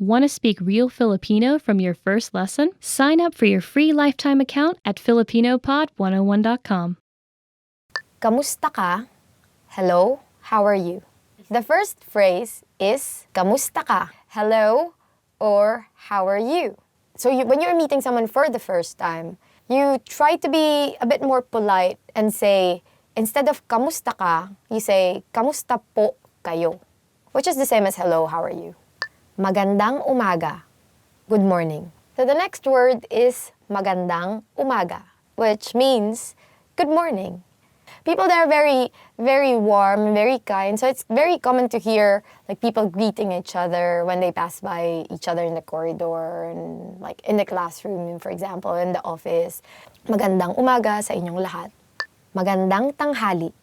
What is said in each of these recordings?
Want to speak real Filipino from your first lesson? Sign up for your free lifetime account at filipinopod101.com. Kamusta ka? Hello, how are you? The first phrase is kamusta ka? Hello or how are you? So when you're meeting someone for the first time, you try to be a bit more polite and say, instead of kamusta ka, you say kamusta po kayo, which is the same as hello, how are you? Magandang umaga, good morning. So the next word is magandang umaga, which means good morning. People there are very, very warm and very kind. So it's very common to hear like people greeting each other when they pass by each other in the corridor and like in the classroom, for example, in the office. Magandang umaga sa inyong lahat. Magandang tanghali.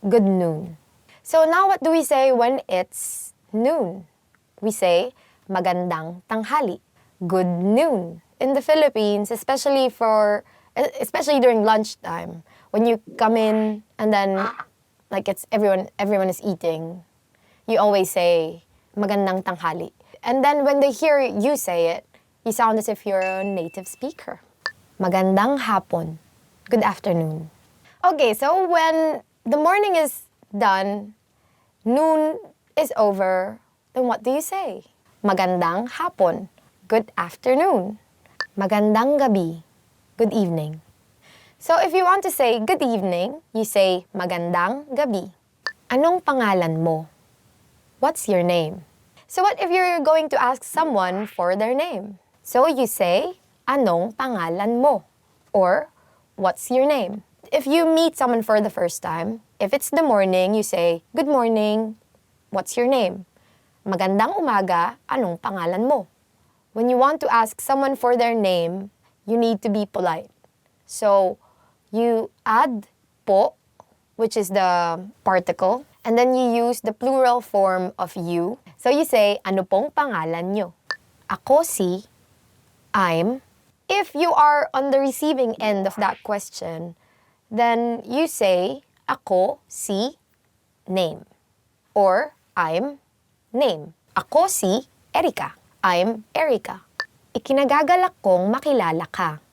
Good noon. So now what do we say when it's noon? We say magandang tanghali. Good noon. In the Philippines, especially during lunchtime, when you come in and then like it's everyone is eating, you always say magandang tanghali. And then when they hear you say it, you sound as if you're a native speaker. Magandang hapon. Good afternoon. Okay, so when the morning is done, noon is over, then what do you say? Magandang hapon. Good afternoon. Magandang gabi. Good evening. So if you want to say good evening, you say magandang gabi. Anong pangalan mo? What's your name? So what if you're going to ask someone for their name? So you say anong pangalan mo? Or what's your name? If you meet someone for the first time, if it's the morning, you say good morning. What's your name? Magandang umaga. Anong pangalan mo? When you want to ask someone for their name, you need to be polite. So you add po, which is the particle, and then you use the plural form of you. So you say, ano pong pangalan nyo? Ako si, I'm. If you are on the receiving end of that question, then you say, ako si, name. Or, I'm, name. Ako si Erica. I'm Erica. Ikinagagalak kong makilala ka.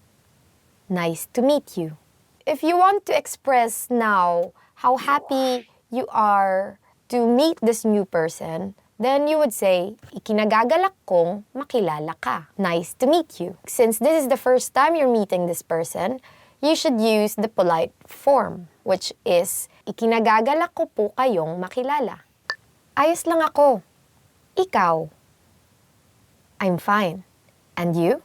Nice to meet you. If you want to express now how happy you are to meet this new person, then you would say, ikinagagalak kong makilala ka. Nice to meet you. Since this is the first time you're meeting this person, you should use the polite form, which is, ikinagagalak ko po kayong makilala. Ayos lang ako. Ikaw. I'm fine. And you?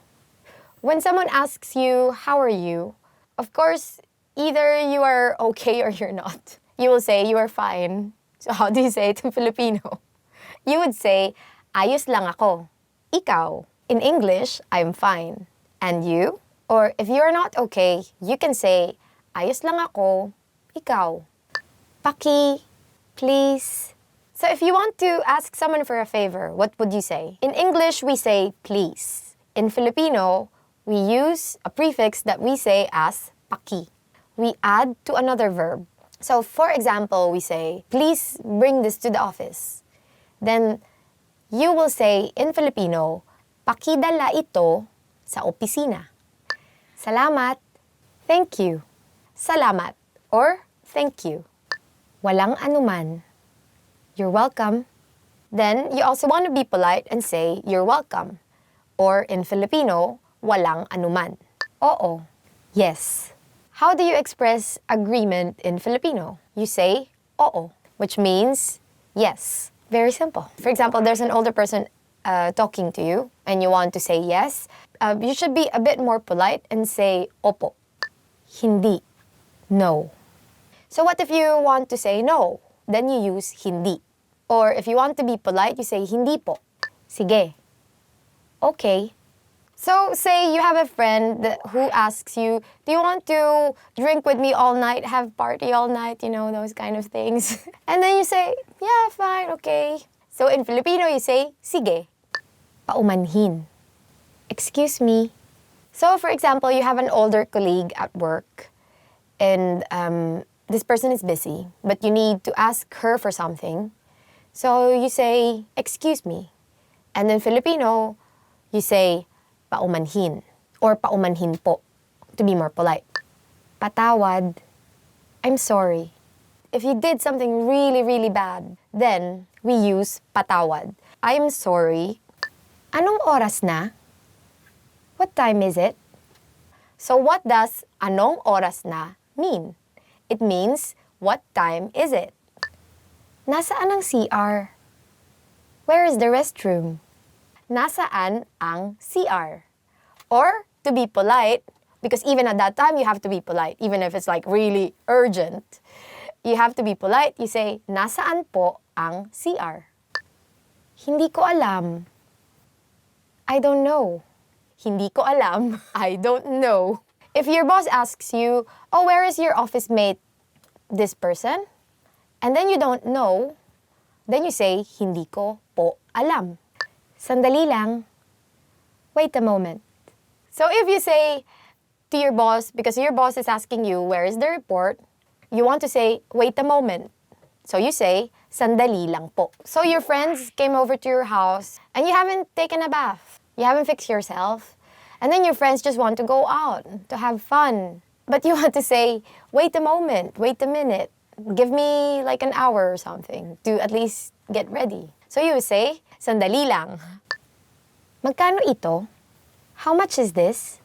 When someone asks you, how are you? Of course, either you are okay or you're not. You will say, you are fine. So how do you say it in Filipino? You would say, ayos lang ako. Ikaw. In English, I'm fine. And you? Or if you are not okay, you can say, ayos lang ako. Ikaw. Paki. Please. So if you want to ask someone for a favor, what would you say? In English, we say please. In Filipino, we use a prefix that we say as paki. We add to another verb. So for example, we say, please bring this to the office. Then you will say in Filipino, pakidala ito sa opisina. Salamat. Thank you. Salamat or thank you. Walang anuman. You're welcome. Then you also want to be polite and say, you're welcome. Or in Filipino, walang anuman. Oo. Yes. How do you express agreement in Filipino? You say, oo, which means yes. Very simple. For example, there's an older person talking to you and you want to say yes. You should be a bit more polite and say, opo. Hindi. No. So what if you want to say no? Then you use hindi. Or if you want to be polite, you say hindi po. Sige. Okay. So say you have a friend who asks you, do you want to drink with me all night, have party all night, those kind of things. And then you say, yeah, fine, okay. So in Filipino, you say, sige. Paumanhin. Excuse me. So for example, you have an older colleague at work and this person is busy, but you need to ask her for something. So you say, excuse me. And in Filipino, you say paumanhin or paumanhin po to be more polite. Patawad, I'm sorry. If you did something really, really bad, then we use patawad. I'm sorry. Anong oras na? What time is it? So what does anong oras na mean? It means, what time is it? Nasaan ang CR? Where is the restroom? Nasaan ang CR? Or, to be polite, because even at that time, you have to be polite, even if it's like really urgent. You have to be polite. You say, nasaan po ang CR? Hindi ko alam. I don't know. Hindi ko alam. I don't know. If your boss asks you, oh, where is your office mate, this person? And then you don't know, then you say, hindi ko po alam. Sandali lang. Wait a moment. So if you say to your boss, because your boss is asking you, where is the report? You want to say, wait a moment. So you say, sandali lang po. So your friends came over to your house and you haven't taken a bath. You haven't fixed yourself. And then your friends just want to go out to have fun. But you want to say, wait a moment, wait a minute. Give me like an hour or something to at least get ready. So you say, sandali lang. Magkano ito? How much is this?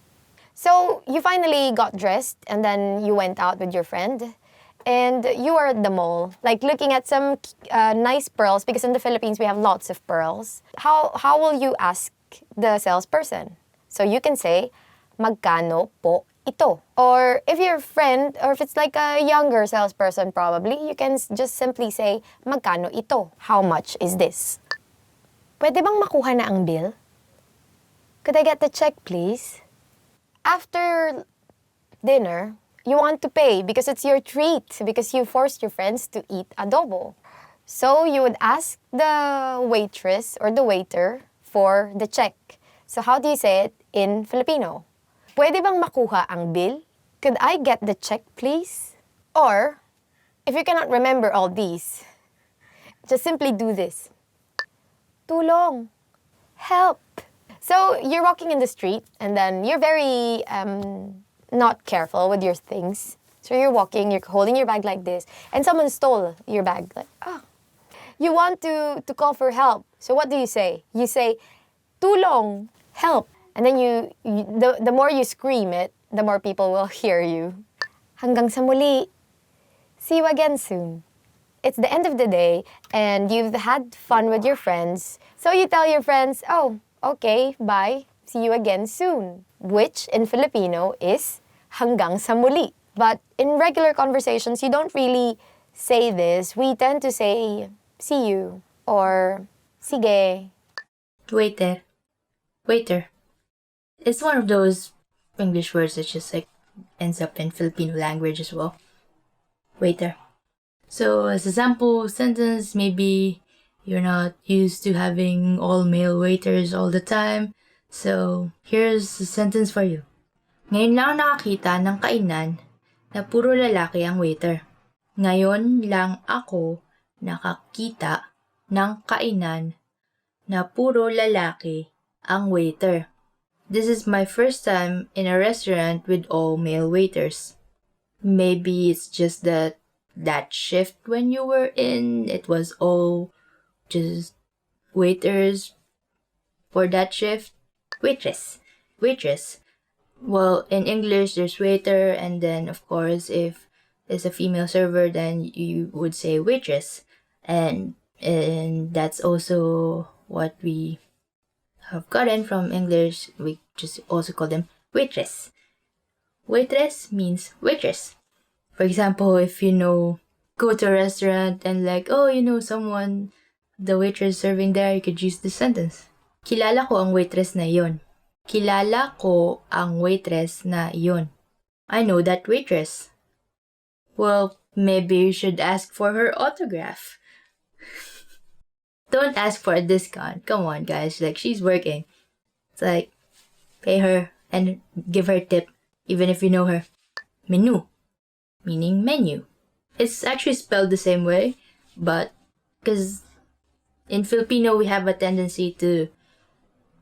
So you finally got dressed and then you went out with your friend. And you are at the mall, like looking at some nice pearls, because in the Philippines we have lots of pearls. How will you ask the salesperson? So you can say, magkano po ito? Or if you're a friend, or if it's like a younger salesperson probably, you can just simply say, magkano ito? How much is this? Pwede bang makuha na ang bill? Could I get the check, please? After dinner, you want to pay because it's your treat, because you forced your friends to eat adobo. So you would ask the waitress or the waiter for the check. So how do you say it in Filipino? Pwede bang makuha ang bill? Could I get the check, please? Or, if you cannot remember all these, just simply do this. Tulong. Help. So you're walking in the street and then you're very not careful with your things. So you're walking, you're holding your bag like this, and someone stole your bag. Like, oh. You want to call for help. So what do you say? You say, tulong, help. And then the more you scream it, the more people will hear you. Hanggang sa muli. See you again soon. It's the end of the day, and you've had fun with your friends. So you tell your friends, oh, okay, bye. See you again soon. Which in Filipino is hanggang sa muli. But in regular conversations, you don't really say this. We tend to say, see you, or sige. Waiter. Waiter. It's one of those English words that just like ends up in Filipino language as well. Waiter. So as a sample sentence, maybe you're not used to having all male waiters all the time. So here's a sentence for you. Ngayon lang nakakita ng kainan na puro lalaki ang waiter. Ngayon lang ako nakakita ng kainan na puro lalaki ang waiter. This is my first time in a restaurant with all male waiters. Maybe it's just that shift when you were in, it was all just waiters for that shift. Waitress. Well, in English, there's waiter, and then, of course, if it's a female server, then you would say waitress. And that's also what we have gotten from English. We just also call them waitress. Waitress means waitress. For example, if go to a restaurant and like, oh, someone, the waitress serving there, you could use this sentence. Kilala ko ang waitress na iyon. Kilala ko ang waitress na iyon. I know that waitress. Well, maybe you should ask for her autograph. Don't ask for a discount. Come on, guys. Like, she's working. It's like, pay her and give her a tip, even if you know her. Menu, meaning menu. It's actually spelled the same way, but because in Filipino, we have a tendency to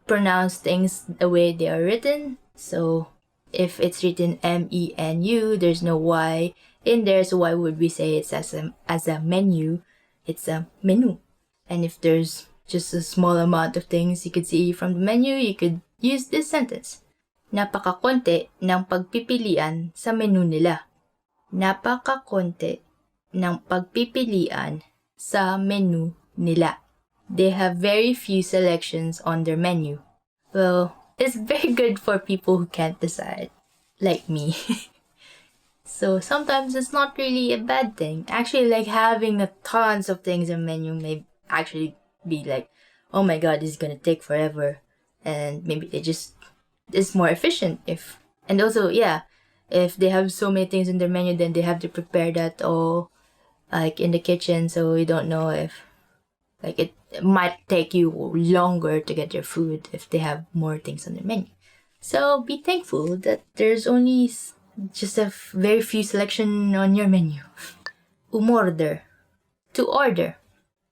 pronounce things the way they are written. So if it's written menu, there's no y in there, so why would we say it's as a menu? It's a menu. And if there's just a small amount of things you could see from the menu, you could use this sentence. Napakakonti ng pagpipilian sa menu nila. Napakakonti ng pagpipilian sa menu nila. They have very few selections on their menu. Well, it's very good for people who can't decide, like me. So sometimes it's not really a bad thing. Actually, like having tons of things in menu may actually be like, oh my god, this is gonna take forever. And maybe it's more efficient and also, yeah, if they have so many things in their menu, then they have to prepare that all like in the kitchen, so you don't know if like it might take you longer to get your food if they have more things on their menu. So be thankful that there's only just a very few selection on your menu. Umorder. To order.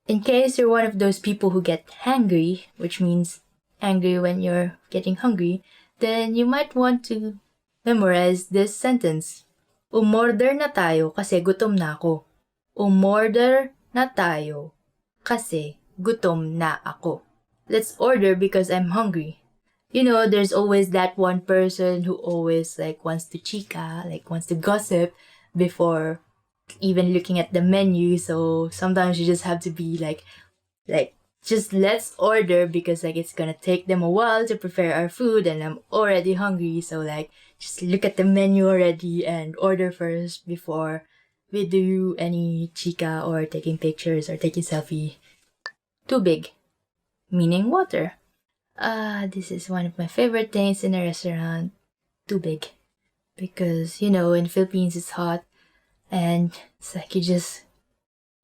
In case you're one of those people who get hangry, which means angry when you're getting hungry, then you might want to memorize this sentence. Umorder na tayo kasi gutom na ako. Umorder na tayo kasi gutom na ako. Let's order because I'm hungry. You know, there's always that one person who always like wants to chica, like wants to gossip before even looking at the menu. So sometimes you just have to be like just let's order because like it's gonna take them a while to prepare our food and I'm already hungry. So like just look at the menu already and order first before we do any chica or taking pictures or taking selfie. Tubig, meaning water. This is one of my favorite things in a restaurant. Tubig. Because, you know, in Philippines it's hot and it's like you just,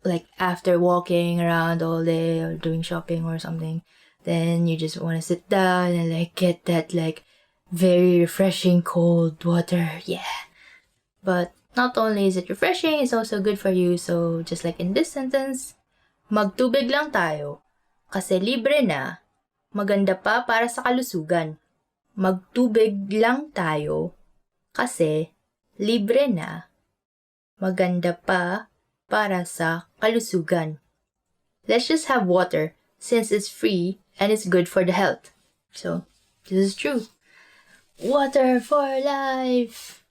like after walking around all day or doing shopping or something, then you just want to sit down and like get that like very refreshing cold water. Yeah. But not only is it refreshing, it's also good for you. So just like in this sentence, magtubig lang tayo kasi libre na. Maganda pa para sa kalusugan. Magtubig lang tayo kasi libre na. Maganda pa para sa kalusugan. Let's just have water since it's free and it's good for the health. So, this is true. Water for life.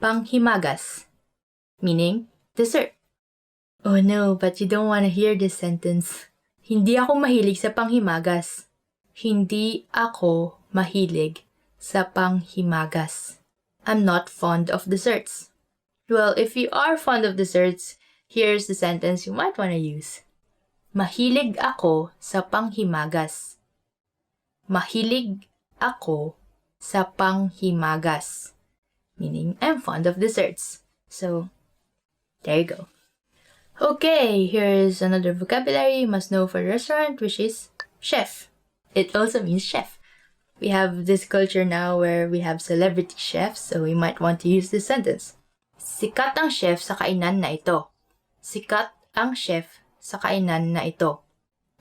Panghimagas, meaning dessert. Oh no, but you don't want to hear this sentence. Hindi ako mahilig sa panghimagas. Hindi ako mahilig sa panghimagas. I'm not fond of desserts. Well, if you are fond of desserts, here's the sentence you might want to use. Mahilig ako sa panghimagas. Mahilig ako sa panghimagas. Meaning, I'm fond of desserts. So, there you go. Okay, here's another vocabulary you must know for the restaurant, which is chef. It also means chef. We have this culture now where we have celebrity chefs, so we might want to use this sentence. Sikat ang chef sa kainan na ito. Sikat ang chef sa kainan na ito.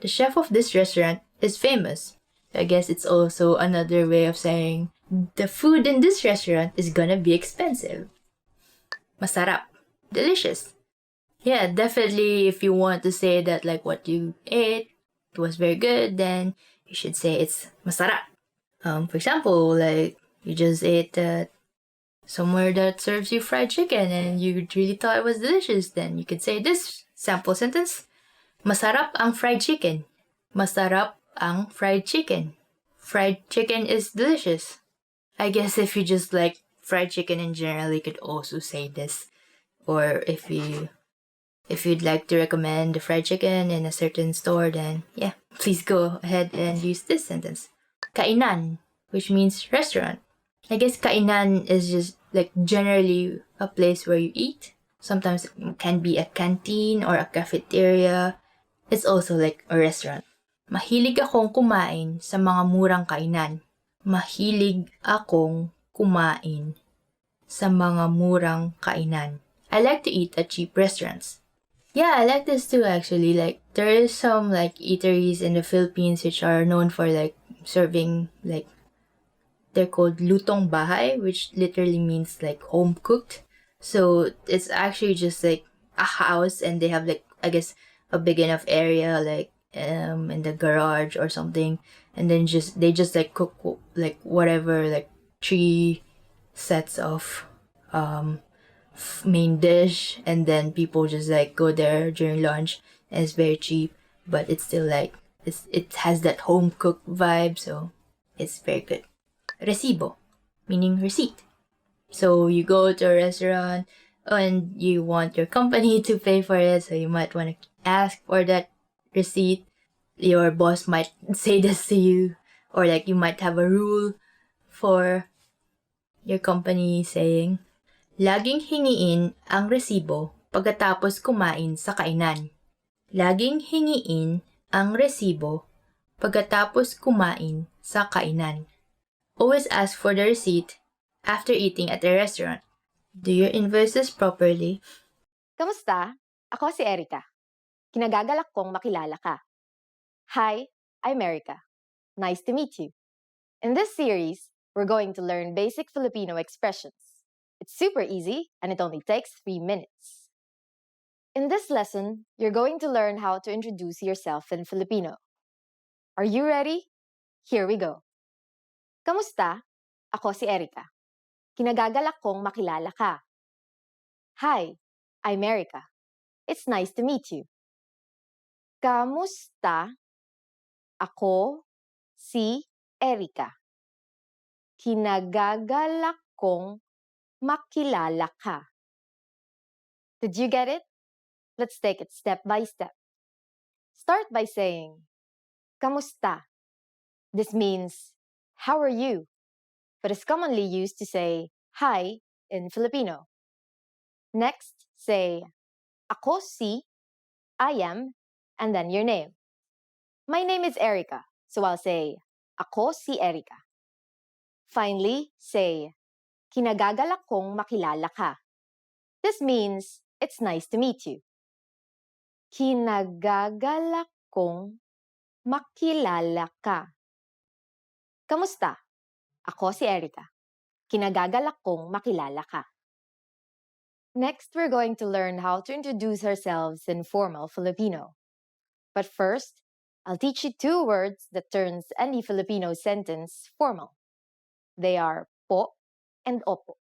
The chef of this restaurant is famous. I guess it's also another way of saying the food in this restaurant is gonna be expensive. Masarap. Delicious. Yeah, definitely if you want to say that like what you ate was very good, then you should say it's masarap. For example, like you just ate somewhere that serves you fried chicken and you really thought it was delicious, then you could say this sample sentence. Masarap ang fried chicken. Masarap ang fried chicken. Fried chicken is delicious. I guess if you just like fried chicken in general, you could also say this. Or if you'd like to recommend the fried chicken in a certain store, then yeah, please go ahead and use this sentence. Kainan, which means restaurant. I guess kainan is just like generally a place where you eat. Sometimes it can be a canteen or a cafeteria. It's also like a restaurant. Mahilig akong kumain sa mga murang kainan. Mahilig akong kumain sa mga murang kainan. I like to eat at cheap restaurants. Yeah, I like this too actually. Like there is some like eateries in the Philippines which are known for like serving like they're called lutong bahay, which literally means like home cooked. So it's actually just like a house, and they have like I guess a big enough area like in the garage or something, and then they just like cook like whatever like 3 sets of main dish, and then people just like go there during lunch, and it's very cheap, but it's still like it has that home cooked vibe, so it's very good. Recibo, meaning receipt. So you go to a restaurant and you want your company to pay for it, so you might want to ask for that receipt. Your boss might say this to you, or like you might have a rule for your company saying, laging hingiin ang resibo pagkatapos kumain sa kainan. Laging hingiin ang resibo pagkatapos kumain sa kainan. Always ask for the receipt after eating at a restaurant. Do your invoices properly? Kamusta? Ako si Erica. Kinagagalak kong makilala ka. Hi, I'm Erica. Nice to meet you. In this series, we're going to learn basic Filipino expressions. It's super easy, and it only takes 3 minutes. In this lesson, you're going to learn how to introduce yourself in Filipino. Are you ready? Here we go. Kamusta? Ako si Erica. Kinagagalak kong makilala ka. Hi, I'm Erica. It's nice to meet you. Kamusta? Ako si Erica. Kinagagalak kong makilala ka. Did you get it? Let's take it step by step. Start by saying, Kamusta? This means, how are you? But is commonly used to say, hi in Filipino. Next, say, Ako si, I am, and then your name. My name is Erica, so I'll say, Ako si Erica. Finally, say, Kinagagalak kong makilala ka. This means, it's nice to meet you. Kinagagalak kong makilala ka. Kamusta? Ako si Erica. Kinagagalak kong makilala ka. Next, we're going to learn how to introduce ourselves in formal Filipino. But first, I'll teach you 2 words that turns any Filipino sentence formal. They are po and opo.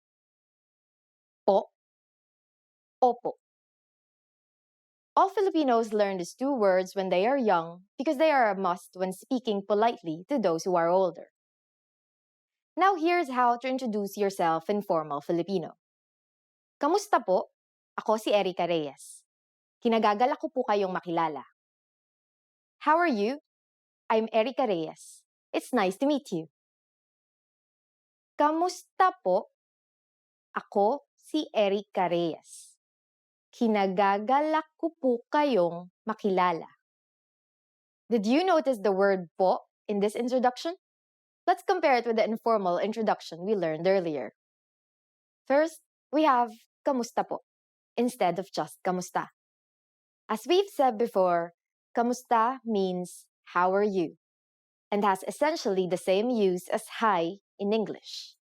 Po, opo. All Filipinos learn these 2 words when they are young because they are a must when speaking politely to those who are older. Now here's how to introduce yourself in formal Filipino. Kamusta po? Ako si Erica Reyes. Kinagagalak ko po kayong makilala. How are you? I'm Erica Reyes. It's nice to meet you. Kamusta po? Ako si Erica Reyes. Kinagagalak ko po kayong makilala. Did you notice the word po in this introduction? Let's compare it with the informal introduction we learned earlier. First, we have kamusta po instead of just kamusta. As we've said before, kamusta means how are you and has essentially the same use as hi in English.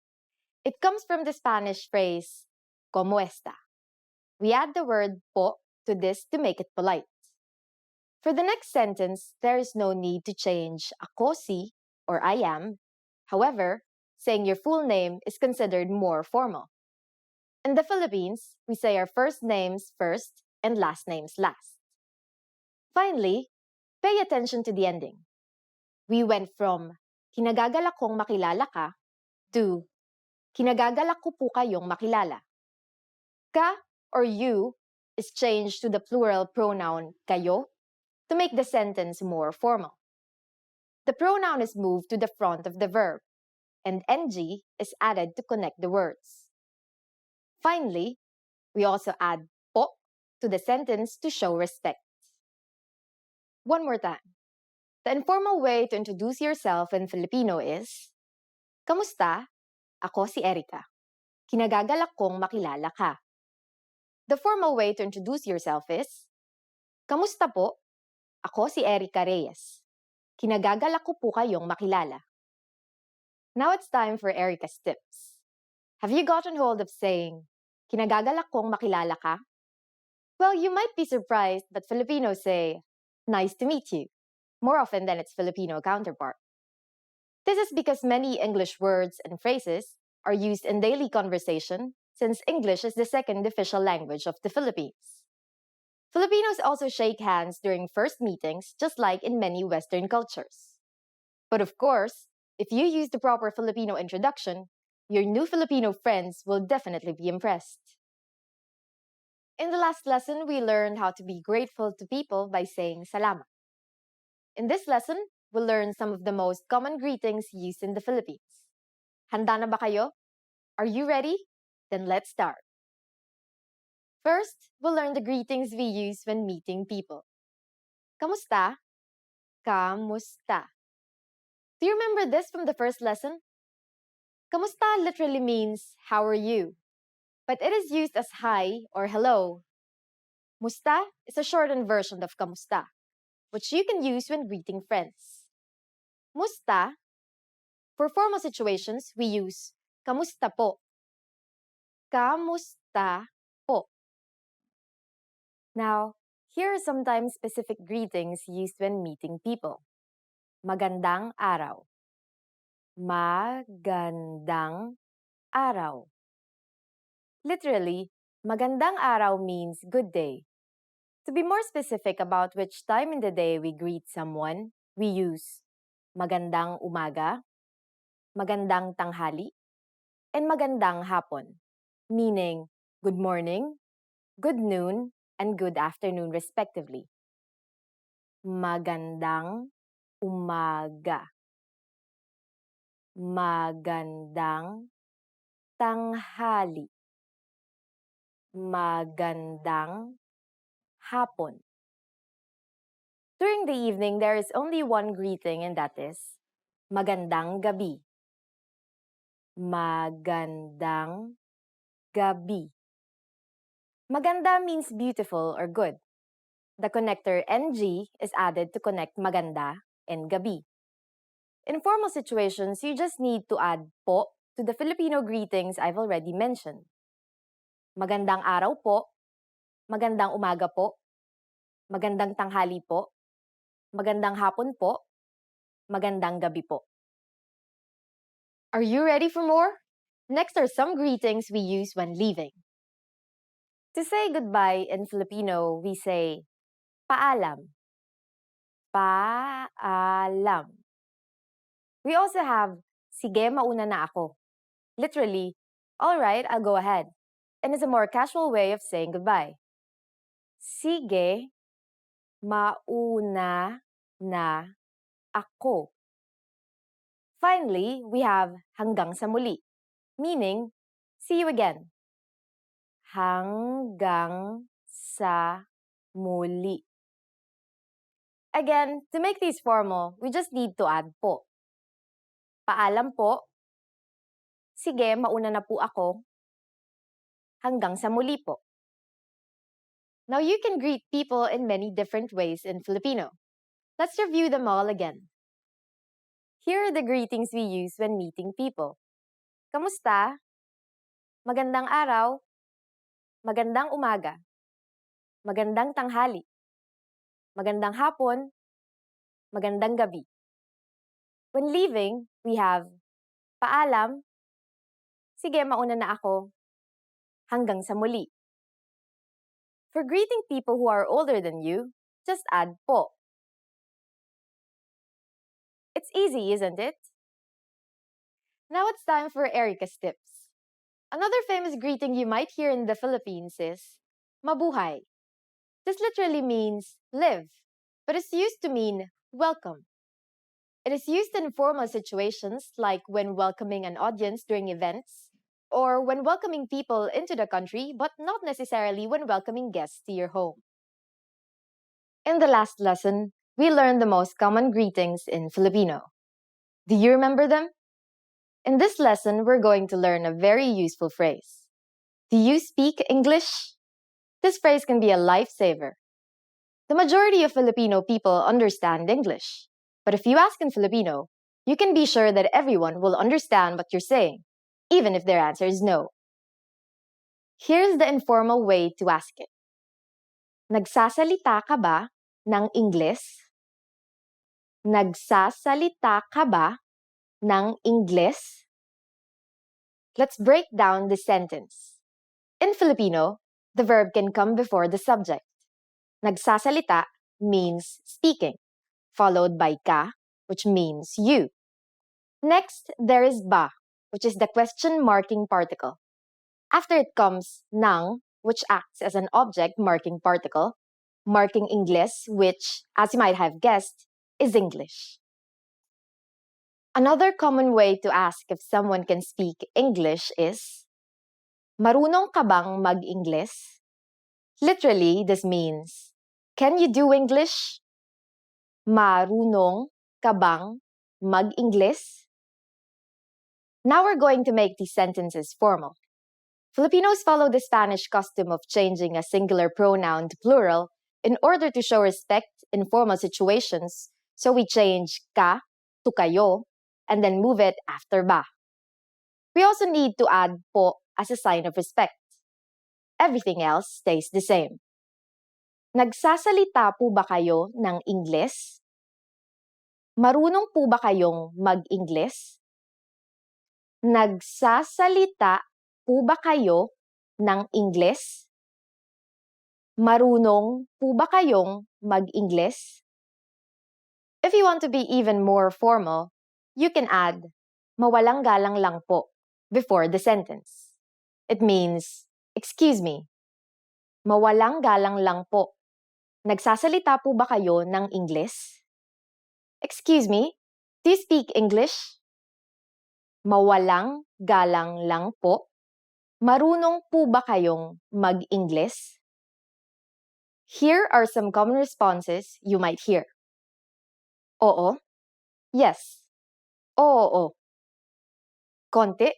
It comes from the Spanish phrase como está. We add the word po to this to make it polite. For the next sentence, there is no need to change ako si or I am. However, saying your full name is considered more formal. In the Philippines, we say our first names first and last names last. Finally, pay attention to the ending. We went from kinagagalak kong makilala ka to kinagagalak ko po kayong makilala. Ka or you is changed to the plural pronoun kayo to make the sentence more formal. The pronoun is moved to the front of the verb, and ng is added to connect the words. Finally, we also add po to the sentence to show respect. One more time. The informal way to introduce yourself in Filipino is, Kamusta? Ako si Erica. Kinagagalak kong makilala ka. The formal way to introduce yourself is, Kamusta po? Ako si Erica Reyes. Kinagagalak ko po kayong makilala. Now it's time for Erica's tips. Have you gotten hold of saying, kinagagalak kong makilala ka? Well, you might be surprised, but Filipinos say, nice to meet you, more often than its Filipino counterpart. This is because many English words and phrases are used in daily conversation, since English is the second official language of the Philippines. Filipinos also shake hands during first meetings, just like in many Western cultures. But of course, if you use the proper Filipino introduction, your new Filipino friends will definitely be impressed. In the last lesson, we learned how to be grateful to people by saying salamat. In this lesson, we'll learn some of the most common greetings used in the Philippines. Handa na ba kayo? Are you ready? Then let's start. First, we'll learn the greetings we use when meeting people. Kamusta? Kamusta. Do you remember this from the first lesson? Kamusta literally means, how are you? But it is used as hi or hello. Musta is a shortened version of kamusta, which you can use when greeting friends. Musta, for formal situations, we use kamusta po. Kamusta po. Now, here are sometimes specific greetings used when meeting people. Magandang araw. Magandang araw. Literally, magandang araw means good day. To be more specific about which time in the day we greet someone, we use magandang umaga, magandang tanghali, and magandang hapon, meaning good morning, good noon, and good afternoon respectively. Magandang umaga. Magandang tanghali. Magandang hapon. During the evening, there is only one greeting, and that is magandang gabi. Magandang gabi. Maganda means beautiful or good. The connector NG is added to connect maganda and gabi. In formal situations, you just need to add po to the Filipino greetings I've already mentioned. Magandang araw po, magandang umaga po, magandang tanghali po, magandang hapon po, magandang gabi po. Are you ready for more? Next are some greetings we use when leaving. To say goodbye in Filipino, we say paalam. Paalam. We also have sige mauna na ako. Literally, all right, I'll go ahead. And is a more casual way of saying goodbye. Sige mauna na ako. Finally, we have hanggang sa muli, meaning see you again. Hanggang sa muli. Again, to make these formal, we just need to add po. Paalam po. Sige, mauna na po ako. Hanggang sa muli po. Now you can greet people in many different ways in Filipino. Let's review them all again. Here are the greetings we use when meeting people. Kamusta? Magandang araw. Magandang umaga. Magandang tanghali. Magandang hapon. Magandang gabi. When leaving, we have paalam. Sige, mauna na ako. Hanggang sa muli. For greeting people who are older than you, just add po. It's easy, isn't it? Now it's time for Erica's tips. Another famous greeting you might hear in the Philippines is mabuhay. This literally means live, but it's used to mean welcome. It is used in formal situations like when welcoming an audience during events, or when welcoming people into the country, but not necessarily when welcoming guests to your home. In the last lesson, we learned the most common greetings in Filipino. Do you remember them? In this lesson, we're going to learn a very useful phrase. Do you speak English? This phrase can be a lifesaver. The majority of Filipino people understand English. But if you ask in Filipino, you can be sure that everyone will understand what you're saying, even if their answer is no. Here's the informal way to ask it. Nagsasalita ka ba ng Ingles? Nagsasalita ka ba ng Ingles? Let's break down the sentence. In Filipino, the verb can come before the subject. Nagsasalita means speaking, followed by ka, which means you. Next, there is ba, which is the question marking particle. After it comes nang, which acts as an object marking particle, marking Ingles, which, as you might have guessed, is English. Another common way to ask if someone can speak English is, marunong ka bang mag-Ingles? Literally, this means, can you do English? Marunong ka bang mag-Ingles? Now we're going to make these sentences formal. Filipinos follow the Spanish custom of changing a singular pronoun to plural in order to show respect in formal situations, so we change ka to kayo and then move it after ba. We also need to add po as a sign of respect. Everything else stays the same. Nagsasalita po ba kayo ng Ingles? Marunong po ba kayong mag-Ingles? Nagsasalita po ba kayo ng Ingles? Marunong po ba kayong mag-Ingles? If you want to be even more formal, you can add mawalang galang lang po before the sentence. It means, excuse me, mawalang galang lang po. Nagsasalita po ba kayo ng Ingles? Excuse me, do you speak English? Mawalang galang lang po. Marunong po ba kayong mag-Ingles? Here are some common responses you might hear. Oo. Yes. Oo. Konti.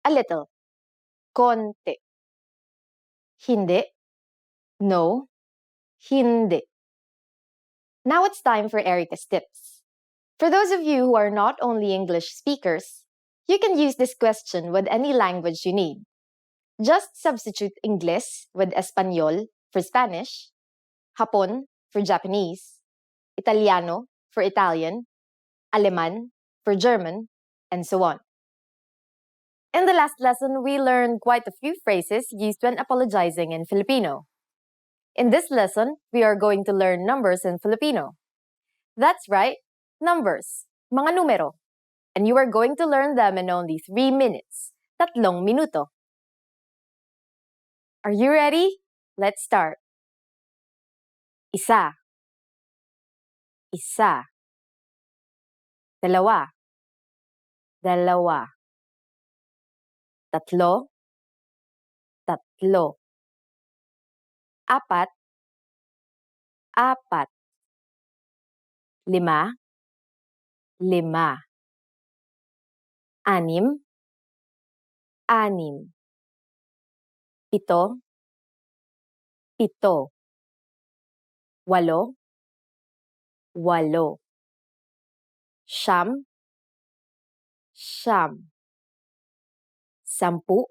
A little. Konti. Hindi. No. Hindi. Now it's time for Erica's tips. For those of you who are not only English speakers, you can use this question with any language you need. Just substitute Ingles with Espanol for Spanish, Hapon for Japanese, Italiano for Italian, Aleman for German, and so on. In the last lesson, we learned quite a few phrases used when apologizing in Filipino. In this lesson, we are going to learn numbers in Filipino. That's right, numbers, mga numero. And you are going to learn them in only 3 minutes, 3 minuto. Are you ready? Let's start. Isa. Isa. Dalawa. Dalawa. Tatlo. Tatlo. Apat. Apat. Lima. Lima. Anim. Anim. Pito. Pito. Walo. Walo. Siyam. Siyam. Sampu.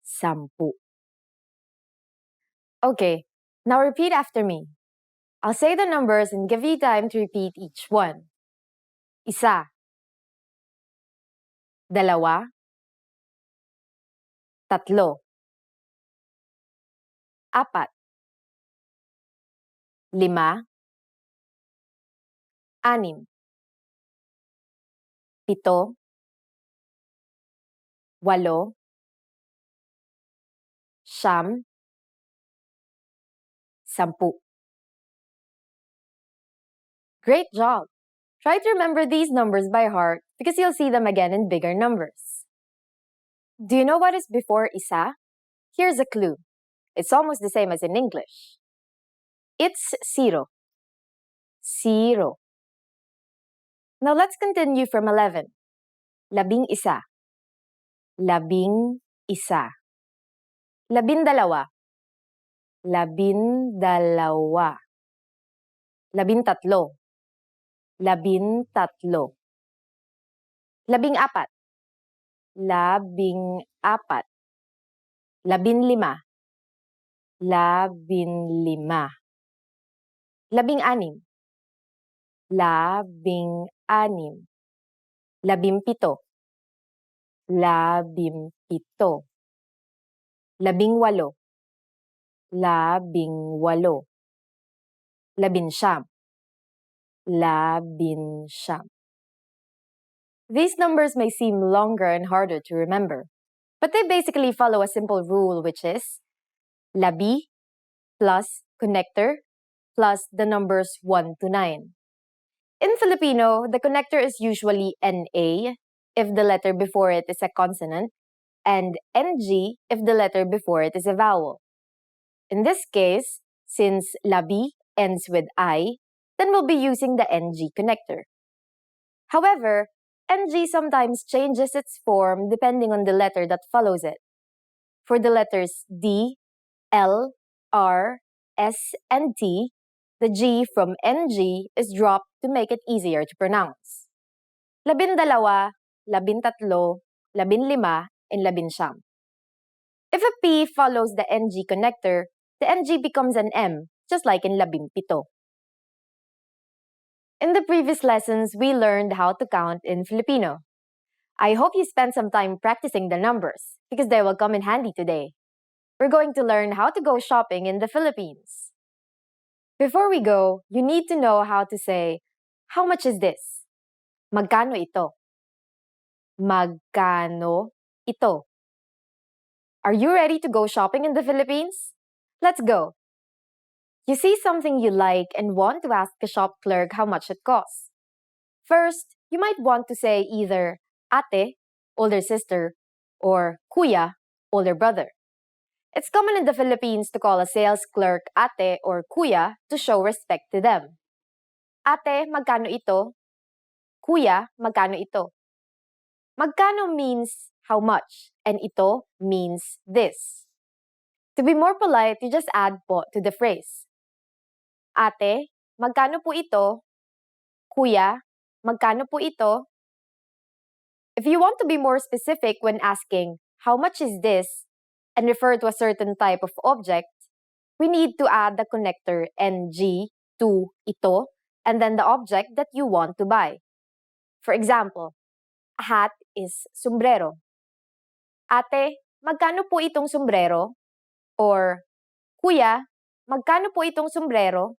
Sampu. Okay, now repeat after me. I'll say the numbers and give you time to repeat each one. Isa. Dalawa. Tatlo. Apat. Lima. Anim. Pito. Walo. Siyam. Sampu. Great job! Try to remember these numbers by heart because you'll see them again in bigger numbers. Do you know what is before isa? Here's a clue. It's almost the same as in English. It's zero. Zero. Now let's continue from 11. Labing isa. Labing isa. Labindalawa. Labindalawa. Labintatlo. 13. 14. 15. 15. 16. 16. 16. 17. 17. 18. 18. 19. 19. These numbers may seem longer and harder to remember, but they basically follow a simple rule, which is labi plus connector plus the numbers 1 to 9. In Filipino, the connector is usually NA if the letter before it is a consonant, and NG if the letter before it is a vowel. In this case, since labi ends with I, then we'll be using the NG connector. However, NG sometimes changes its form depending on the letter that follows it. For the letters D, L, R, S, and T, the G from NG is dropped to make it easier to pronounce. 12, 13, 15, and 19. If a P follows the NG connector, the NG becomes an M, just like in 17. In the previous lessons, we learned how to count in Filipino. I hope you spent some time practicing the numbers, because they will come in handy today. We're going to learn how to go shopping in the Philippines. Before we go, you need to know how to say, how much is this? Magkano ito? Magkano ito? Are you ready to go shopping in the Philippines? Let's go! You see something you like and want to ask the shop clerk how much it costs. First, you might want to say either ate, older sister, or kuya, older brother. It's common in the Philippines to call a sales clerk ate or kuya to show respect to them. Ate, magkano ito? Kuya, magkano ito? Magkano means how much, and ito means this. To be more polite, you just add po to the phrase. Ate, magkano po ito? Kuya, magkano po ito? If you want to be more specific when asking, how much is this, and refer to a certain type of object, we need to add the connector NG to ito, and then the object that you want to buy. For example, a hat is sombrero. Ate, magkano po itong sombrero? Or, Kuya, magkano po itong sombrero?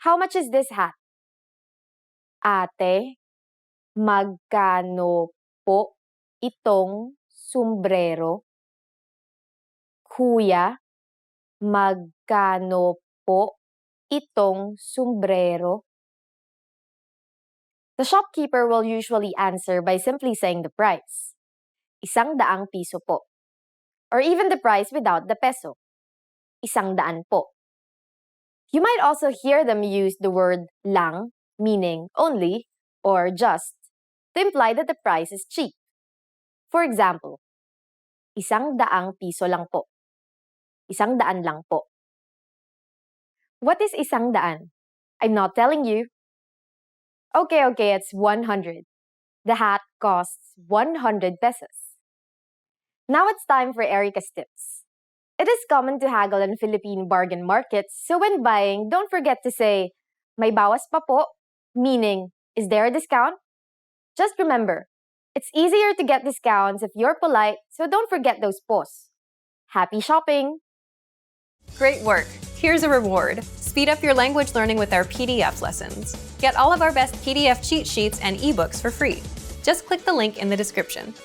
How much is this hat? Ate, magkano po itong sombrero? Kuya, magkano po itong sombrero? The shopkeeper will usually answer by simply saying the price. 100 piso po. Or even the price without the peso. 100 po. You might also hear them use the word lang, meaning only, or just, to imply that the price is cheap. For example, 100 piso lang po. 100 lang po. What is 100? I'm not telling you. Okay, it's 100. The hat costs 100 pesos. Now it's time for Erica's tips. It is common to haggle in Philippine bargain markets, so when buying, don't forget to say, may bawas pa po, meaning, is there a discount? Just remember, it's easier to get discounts if you're polite, so don't forget those pos. Happy shopping! Great work! Here's a reward. Speed up your language learning with our PDF lessons. Get all of our best PDF cheat sheets and ebooks for free. Just click the link in the description.